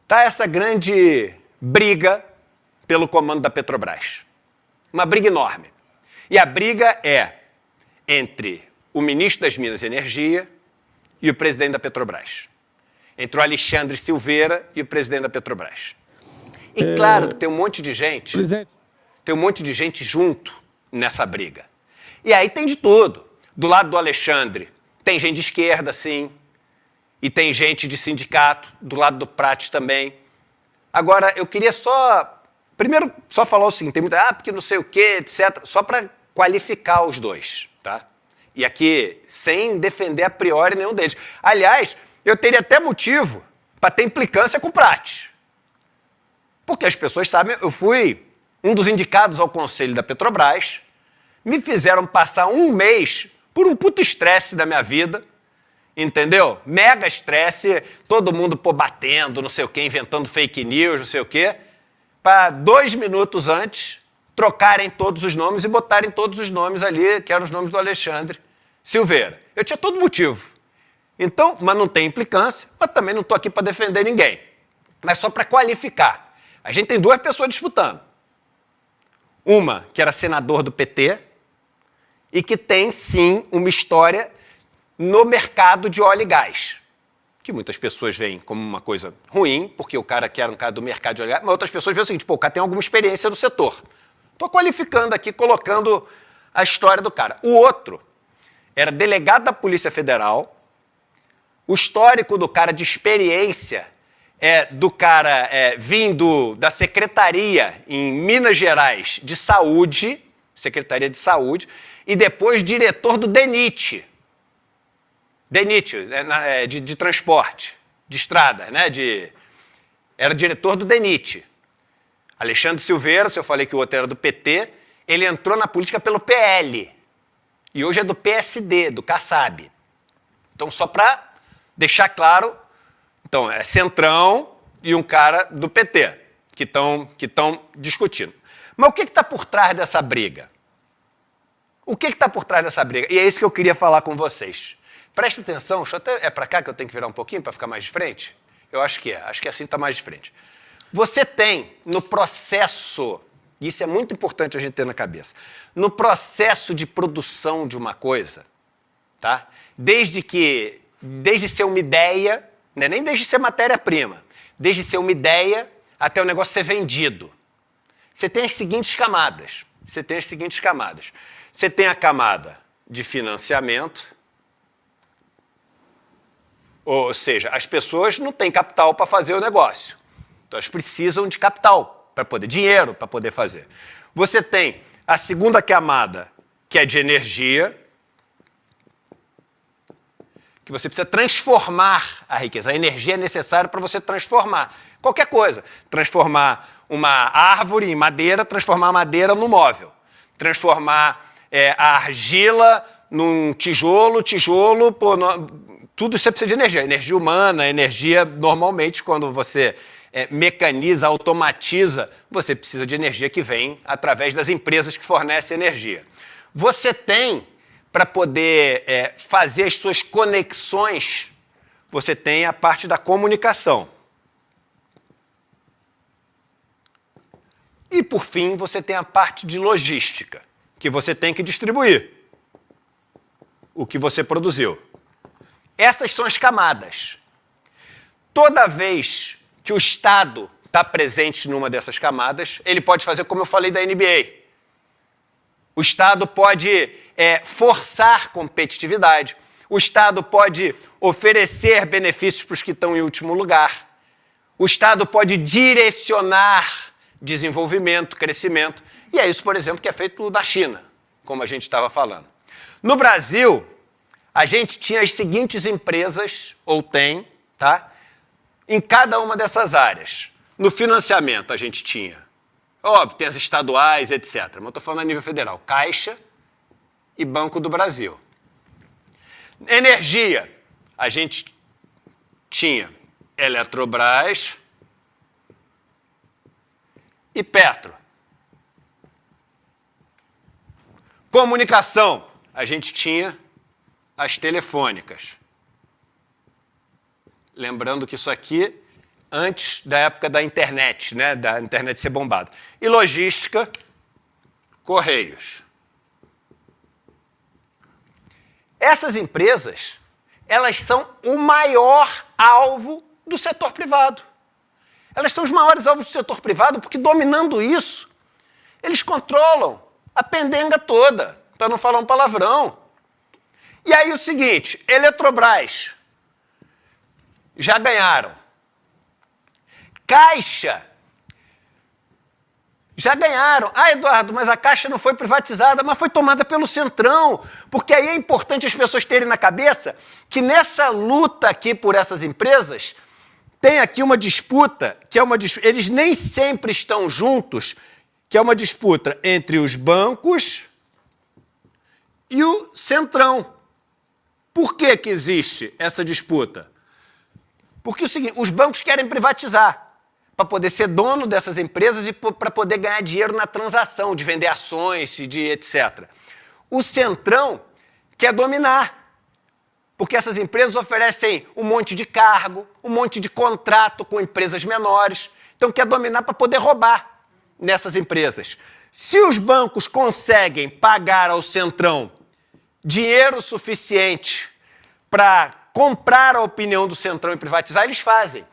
Tá essa grande briga pelo comando da Petrobras. Uma briga enorme. E a briga é entre o ministro das Minas e Energia e o presidente da Petrobras. Entre o Alexandre Silveira e o presidente da Petrobras. E claro que tem um monte de gente, tem um monte de gente junto nessa briga. E aí tem de tudo. Do lado do Alexandre, tem gente de esquerda, sim, e tem gente de sindicato, do lado do Prates também. Agora, eu queria primeiro, só falar o seguinte, tem muita, porque não sei o quê, etc., só para qualificar os dois, tá? E aqui, sem defender a priori nenhum deles. Aliás, eu teria até motivo para ter implicância com o Prates. Porque as pessoas sabem, eu fui um dos indicados ao conselho da Petrobras, me fizeram passar um mês por um puto estresse da minha vida, entendeu? Mega estresse, todo mundo batendo, não sei o quê, inventando fake news, não sei o quê, para 2 minutos antes trocarem todos os nomes e botarem todos os nomes ali, que eram os nomes do Alexandre Silveira. Eu tinha todo motivo. Então, mas não tem implicância, mas também não estou aqui para defender ninguém. Mas só para qualificar. A gente tem 2 pessoas disputando. Uma que era senador do PT e que tem, sim, uma história no mercado de óleo e gás, que muitas pessoas veem como uma coisa ruim, porque o cara que era um cara do mercado de óleo e gás, mas outras pessoas veem o seguinte, o cara tem alguma experiência no setor. Estou qualificando aqui, colocando a história do cara. O outro era delegado da Polícia Federal, o histórico do cara de experiência do cara vindo da Secretaria em Minas Gerais de Saúde, Secretaria de Saúde, e depois diretor do DENIT. DENIT, de transporte, de estrada, né? Era diretor do DENIT. Alexandre Silveira, se eu falei que o outro era do PT, ele entrou na política pelo PL. E hoje é do PSD, do Kassab. Então, só para deixar claro, então, é Centrão e um cara do PT que estão discutindo. Mas o que está por trás dessa briga? O que está por trás dessa briga? E é isso que eu queria falar com vocês. Presta atenção, é para cá que eu tenho que virar um pouquinho para ficar mais de frente? Eu acho que assim está mais de frente. Você tem no processo, e isso é muito importante a gente ter na cabeça, no processo de produção de uma coisa, tá? Desde ser uma ideia, né? Nem desde ser matéria-prima, desde ser uma ideia até o negócio ser vendido. Você tem as seguintes camadas. Você tem a camada de financiamento, ou seja, as pessoas não têm capital para fazer o negócio. Então, elas precisam de capital, dinheiro para poder fazer. Você tem a segunda camada, que é de energia, que você precisa transformar a riqueza. A energia é necessária para você transformar qualquer coisa. Transformar uma árvore em madeira, transformar a madeira no móvel. Transformar a argila num tijolo, tudo isso precisa de energia. Energia humana, energia, normalmente, quando você mecaniza, automatiza, você precisa de energia que vem através das empresas que fornecem energia. Você tem, para poder fazer as suas conexões, você tem a parte da comunicação. E, por fim, você tem a parte de logística, que você tem que distribuir o que você produziu. Essas são as camadas. Toda vez que o Estado está presente numa dessas camadas, ele pode fazer como eu falei da NBA. O Estado pode forçar competitividade. O Estado pode oferecer benefícios para os que estão em último lugar. O Estado pode direcionar desenvolvimento, crescimento. E é isso, por exemplo, que é feito na China, como a gente estava falando. No Brasil, a gente tinha as seguintes empresas, ou tem, tá? Em cada uma dessas áreas. No financiamento, a gente tinha, óbvio, tem as estaduais, etc. Mas eu estou falando a nível federal, Caixa e Banco do Brasil. Energia, a gente tinha Eletrobras e Petro. Comunicação, a gente tinha as telefônicas. Lembrando que isso aqui antes da época da internet, né, da internet ser bombada. E logística, Correios. Essas empresas, elas são o maior alvo do setor privado. Elas são os maiores alvos do setor privado porque, dominando isso, eles controlam a pendenga toda, para não falar um palavrão. E aí o seguinte, Eletrobras, já ganharam. Caixa, já ganharam. Ah, Eduardo, mas a Caixa não foi privatizada, mas foi tomada pelo Centrão. Porque aí é importante as pessoas terem na cabeça que nessa luta aqui por essas empresas, tem aqui uma disputa, que é uma disputa, eles nem sempre estão juntos, que é uma disputa entre os bancos e o Centrão. Por que que existe essa disputa? Porque é o seguinte, os bancos querem privatizar, para poder ser dono dessas empresas e para poder ganhar dinheiro na transação, de vender ações, de etc. O Centrão quer dominar, porque essas empresas oferecem um monte de cargo, um monte de contrato com empresas menores, então quer dominar para poder roubar nessas empresas. Se os bancos conseguem pagar ao Centrão dinheiro suficiente para comprar a opinião do Centrão e privatizar, eles fazem.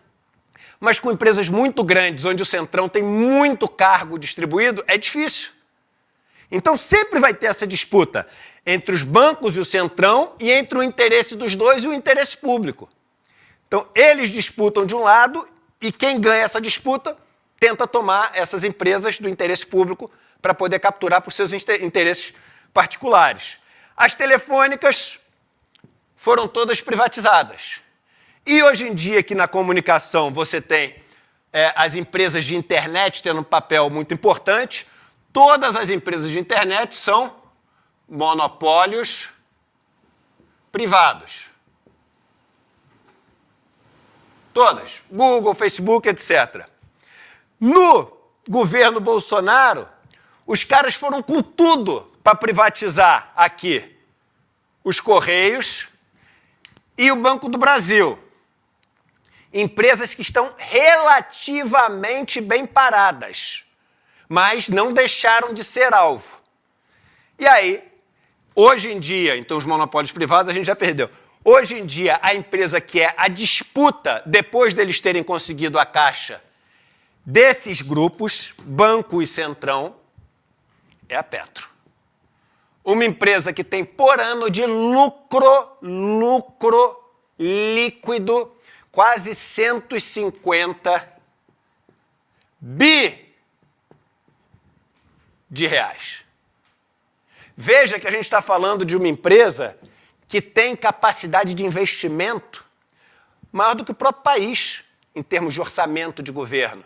Mas com empresas muito grandes, onde o Centrão tem muito cargo distribuído, é difícil. Então sempre vai ter essa disputa entre os bancos e o Centrão e entre o interesse dos dois e o interesse público. Então eles disputam de um lado e quem ganha essa disputa tenta tomar essas empresas do interesse público para poder capturar por seus interesses particulares. As telefônicas foram todas privatizadas. E hoje em dia, aqui na comunicação, você tem as empresas de internet tendo um papel muito importante. Todas as empresas de internet são monopólios privados. Todas. Google, Facebook, etc. No governo Bolsonaro, os caras foram com tudo para privatizar aqui os Correios e o Banco do Brasil. Empresas que estão relativamente bem paradas, mas não deixaram de ser alvo. E aí, hoje em dia, então os monopólios privados a gente já perdeu. Hoje em dia, a empresa que é a disputa, depois deles terem conseguido a Caixa, desses grupos, Banco e Centrão, é a Petro. Uma empresa que tem por ano de lucro líquido, quase 150 bi de reais. Veja que a gente está falando de uma empresa que tem capacidade de investimento maior do que o próprio país, em termos de orçamento de governo.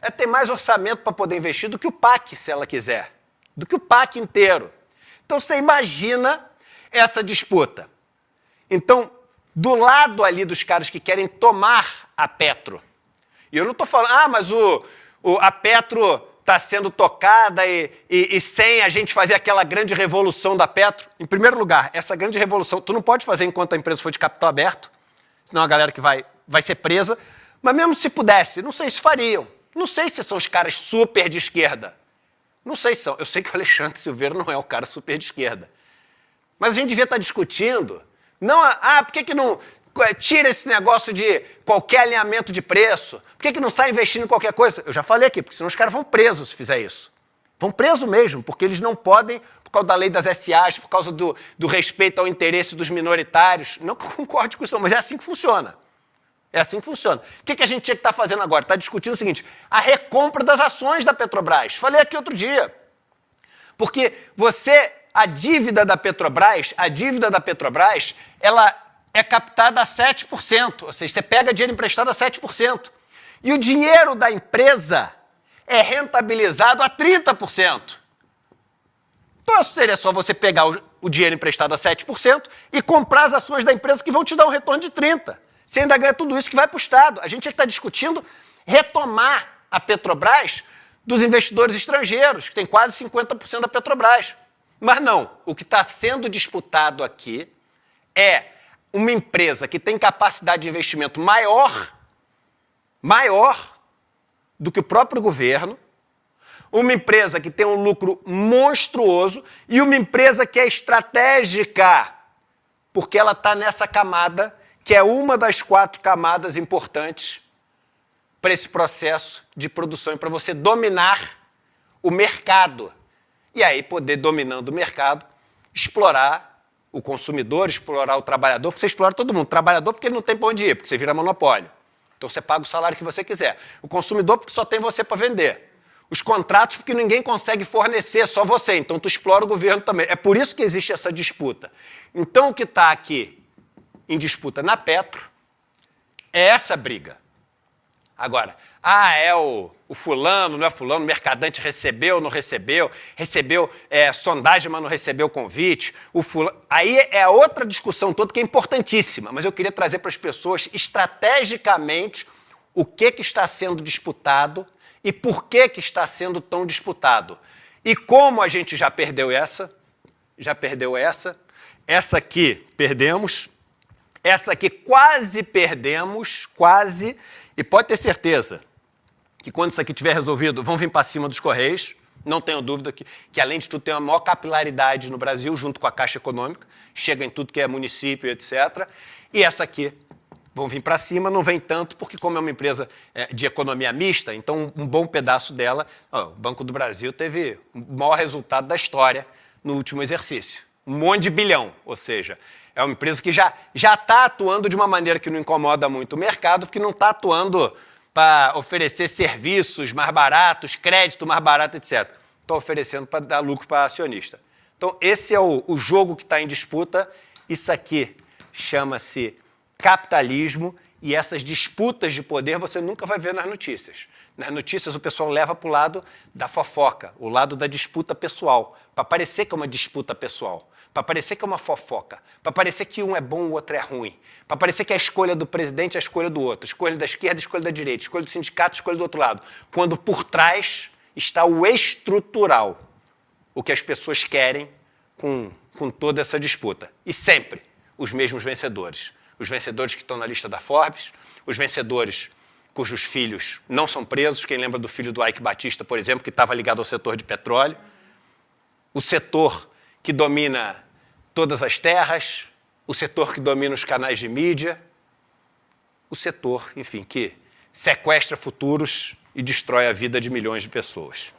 Ela tem mais orçamento para poder investir do que o PAC, se ela quiser, do que o PAC inteiro. Então você imagina essa disputa. Então, do lado ali dos caras que querem tomar a Petro, e eu não estou falando, mas a Petro está sendo tocada e sem a gente fazer aquela grande revolução da Petro. Em primeiro lugar, essa grande revolução, tu não pode fazer enquanto a empresa for de capital aberto, senão a galera que vai ser presa, mas mesmo se pudesse, não sei se fariam. Não sei se são os caras super de esquerda. Não sei se são. Eu sei que o Alexandre Silveira não é o cara super de esquerda. Mas a gente devia estar discutindo. Não, por que não tira esse negócio de qualquer alinhamento de preço? Por que não sai investindo em qualquer coisa? Eu já falei aqui, porque senão os caras vão presos se fizer isso. Vão presos mesmo, porque eles não podem, por causa da lei das SAs, por causa do respeito ao interesse dos minoritários. Não que eu concorde com isso, mas é assim que funciona. É assim que funciona. O que a gente tinha que estar fazendo agora? Está discutindo o seguinte, a recompra das ações da Petrobras. Falei aqui outro dia. Porque a dívida da Petrobras, ela é captada a 7%. Ou seja, você pega dinheiro emprestado a 7%. E o dinheiro da empresa é rentabilizado a 30%. Então seria só você pegar o dinheiro emprestado a 7% e comprar as ações da empresa que vão te dar um retorno de 30%. Você ainda ganha tudo isso que vai para o Estado. A gente está discutindo retomar a Petrobras dos investidores estrangeiros, que tem quase 50% da Petrobras. Mas não, o que está sendo disputado aqui é uma empresa que tem capacidade de investimento maior maior do que o próprio governo, uma empresa que tem um lucro monstruoso e uma empresa que é estratégica, porque ela está nessa camada, que é uma das 4 camadas importantes para esse processo de produção e para você dominar o mercado. E aí poder, dominando o mercado, explorar o consumidor, explorar o trabalhador, porque você explora todo mundo. O trabalhador porque ele não tem para onde ir, porque você vira monopólio. Então você paga o salário que você quiser. O consumidor porque só tem você para vender. Os contratos porque ninguém consegue fornecer, só você. Então tu explora o governo também. É por isso que existe essa disputa. Então o que está aqui em disputa na Petro é essa briga. Agora, é o fulano, não é fulano, o mercadante recebeu, não recebeu, recebeu sondagem, mas não recebeu o convite, o fulano... Aí é outra discussão toda que é importantíssima, mas eu queria trazer para as pessoas estrategicamente o que está sendo disputado e por que está sendo tão disputado. E como a gente já perdeu essa aqui perdemos, essa aqui quase perdemos, quase, e pode ter certeza que quando isso aqui estiver resolvido, vão vir para cima dos Correios, não tenho dúvida que além de tudo tem uma maior capilaridade no Brasil, junto com a Caixa Econômica, chega em tudo que é município, etc. E essa aqui vão vir para cima, não vem tanto, porque como é uma empresa de economia mista, então um bom pedaço dela, o Banco do Brasil teve o maior resultado da história no último exercício. Um monte de bilhão, ou seja, é uma empresa que já está atuando de uma maneira que não incomoda muito o mercado, porque não está atuando para oferecer serviços mais baratos, crédito mais barato, etc. Está oferecendo para dar lucro para acionista. Então, esse é o jogo que está em disputa. Isso aqui chama-se capitalismo e essas disputas de poder você nunca vai ver nas notícias. Nas notícias o pessoal leva para o lado da fofoca, o lado da disputa pessoal, para parecer que é uma disputa pessoal, para parecer que é uma fofoca, para parecer que um é bom, o outro é ruim, para parecer que a escolha do presidente é a escolha do outro, escolha da esquerda, escolha da direita, escolha do sindicato, escolha do outro lado, quando por trás está o estrutural, o que as pessoas querem com toda essa disputa. E sempre os mesmos vencedores. Os vencedores que estão na lista da Forbes, os vencedores cujos filhos não são presos, quem lembra do filho do Ike Batista, por exemplo, que estava ligado ao setor de petróleo, o setor que domina todas as terras, o setor que domina os canais de mídia, o setor, enfim, que sequestra futuros e destrói a vida de milhões de pessoas.